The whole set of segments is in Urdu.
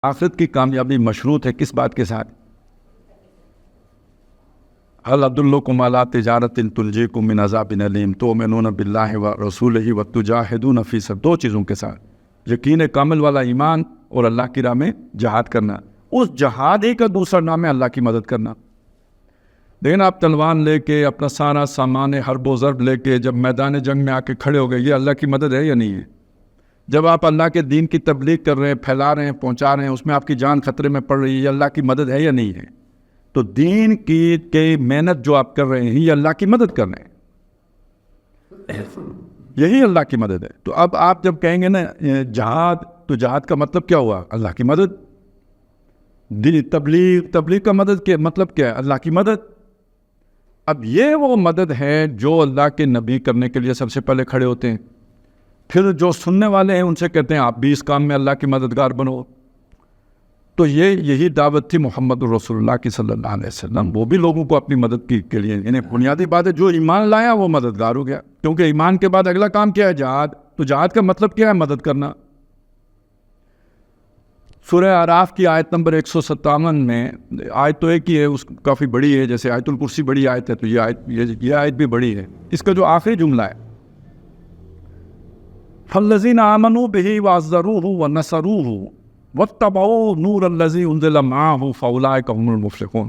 آخرت کی کامیابی مشروط ہے کس بات کے ساتھ؟ هل ادلکم علی تجارت تنجیکم من عذاب الیم تؤمنون باللہ ورسولہ وتجاہدون فی سبیلہ، دو چیزوں کے ساتھ، یقین کامل والا ایمان اور اللہ کی راہ میں جہاد کرنا۔ اس جہاد ہی کا دوسرا نام ہے اللہ کی مدد کرنا۔ لیکن آپ تلوار لے کے اپنا سارا سامان حرب و ضرب لے کے جب میدان جنگ میں آ کے کھڑے ہو گئے، یہ اللہ کی مدد ہے یا نہیں ہے؟ جب آپ اللہ کے دین کی تبلیغ کر رہے ہیں، پھیلا رہے ہیں، پہنچا رہے ہیں، اس میں آپ کی جان خطرے میں پڑ رہی ہے، یہ اللہ کی مدد ہے یا نہیں ہے؟ تو دین کی محنت جو آپ کر رہے ہیں یہ اللہ کی مدد کر رہے ہیں، یہی اللہ کی مدد ہے۔ تو اب آپ جب کہیں گے نا جہاد، تو جہاد کا مطلب کیا ہوا؟ اللہ کی مدد۔ تبلیغ کا مدد کے مطلب کیا ہے؟ اللہ کی مدد۔ اب یہ وہ مدد ہے جو اللہ کے نبی کرنے کے لیے سب سے پہلے کھڑے ہوتے ہیں، پھر جو سننے والے ہیں ان سے کہتے ہیں آپ بھی اس کام میں اللہ کی مددگار بنو۔ تو یہی دعوت تھی محمد رسول اللہ کی صلی اللہ علیہ وسلم۔ وہ بھی لوگوں کو اپنی مدد کے لیے، یعنی بنیادی بات ہے جو ایمان لایا وہ مددگار ہو گیا، کیونکہ ایمان کے بعد اگلا کام کیا ہے؟ جہاد۔ تو جہاد کا مطلب کیا ہے؟ مدد کرنا۔ سورہ اعراف کی آیت نمبر 157 میں، آیت تو ایک ہی ہے، اس کافی بڑی ہے، جیسے آیت الکرسی بڑی آیت ہے تو یہ آیت بھی بڑی ہے۔ اس کا جو آخری جملہ ہے فَالَّذِينَ آمَنُوا بِهِ وَعَزَّرُوهُ وَنَصَرُوهُ وَاتَّبَعُوا نُورَ الَّذِي أُنزِلَ مَعَهُ فَأُولَٰئِكَ هُمُ الْمُفْلِحُونَ۔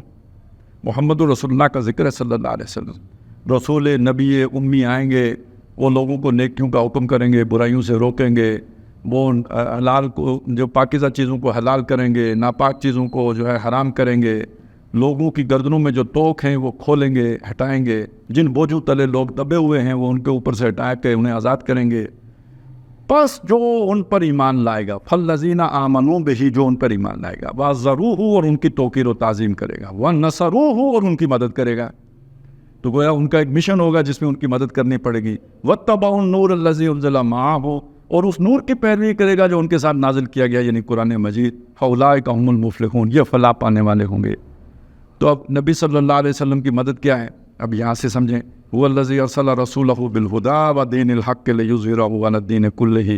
محمد رسول اللہ کا ذکر ہے صلی اللہ علیہ وسلم۔ رسول نبی امی آئیں گے، وہ لوگوں کو نیکیوں کا حکم کریں گے، برائیوں سے روکیں گے، وہ حلال کو، جو پاکیزہ چیزوں کو حلال کریں گے، ناپاک چیزوں کو جو ہے حرام کریں گے، لوگوں کی گردنوں میں جو توق ہیں وہ کھولیں گے، ہٹائیں گے، جن بوجھوں تلے لوگ دبے ہوئے ہیں وہ ان کے اوپر سے ہٹا کے انہیں آزاد کریں گے۔ بس جو ان پر ایمان لائے گا، فَالَّذِينَ آمَنُوا بِهِ، جو ان پر ایمان لائے گا، وَعَزَّرُوهُ، اور ان کی توقیر و تعظیم کرے گا، وَنَصَرُوهُ، اور ان کی مدد کرے گا۔ تو گویا ان کا ایک مشن ہوگا جس میں ان کی مدد کرنی پڑے گی۔ وَاتَّبَعُوا النُّورَ الَّذِي أُنزِلَ مَعَهُ، اور اس نور کی پیروی کرے گا جو ان کے ساتھ نازل کیا گیا، یعنی قرآن مجید۔ فَأُولَٰئِكَ هُمُ الْمُفْلِحُونَ، یہ فلاح پانے والے ہوں گے۔ تو اب نبی صلی اللہ علیہ وسلم کی مدد کیا ہے؟ اب یہاں سے سمجھیں، هُوَ الَّذِي أَرْسَلَ رَسُولَهُ بِالْهُدَىٰ وَدِينِ الْحَقِّ لِيُظْهِرَهُ عَلَى الدِّينِ كُلِّهِ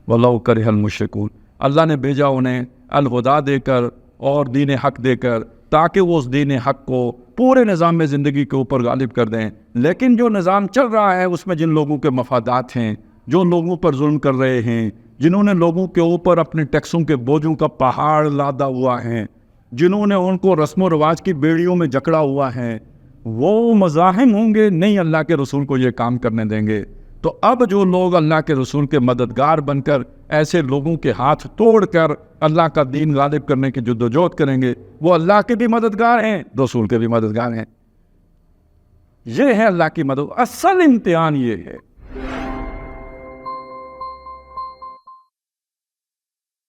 وَلَوْ كَرِهَ الْمُشْرِكُونَ۔ اللہ نے بھیجا انہیں الہدا دے کر اور دین حق دے کر، تاکہ وہ اس دین حق کو پورے نظام میں زندگی کے اوپر غالب کر دیں۔ لیکن جو نظام چل رہا ہے اس میں جن لوگوں کے مفادات ہیں، جو لوگوں پر ظلم کر رہے ہیں، جنہوں نے لوگوں کے اوپر اپنے ٹیکسوں کے بوجھوں کا پہاڑ لادا ہوا ہے، جنہوں نے ان کو رسم و رواج کی بیڑیوں میں جکڑا ہوا ہے، وہ مزاحم ہوں گے، نہیں اللہ کے رسول کو یہ کام کرنے دیں گے۔ تو اب جو لوگ اللہ کے رسول کے مددگار بن کر ایسے لوگوں کے ہاتھ توڑ کر اللہ کا دین غالب کرنے کی جدوجہد کریں گے، وہ اللہ کے بھی مددگار ہیں، رسول کے بھی مددگار ہیں۔ یہ ہے اللہ کی مدد۔ اصل امتحان یہ ہے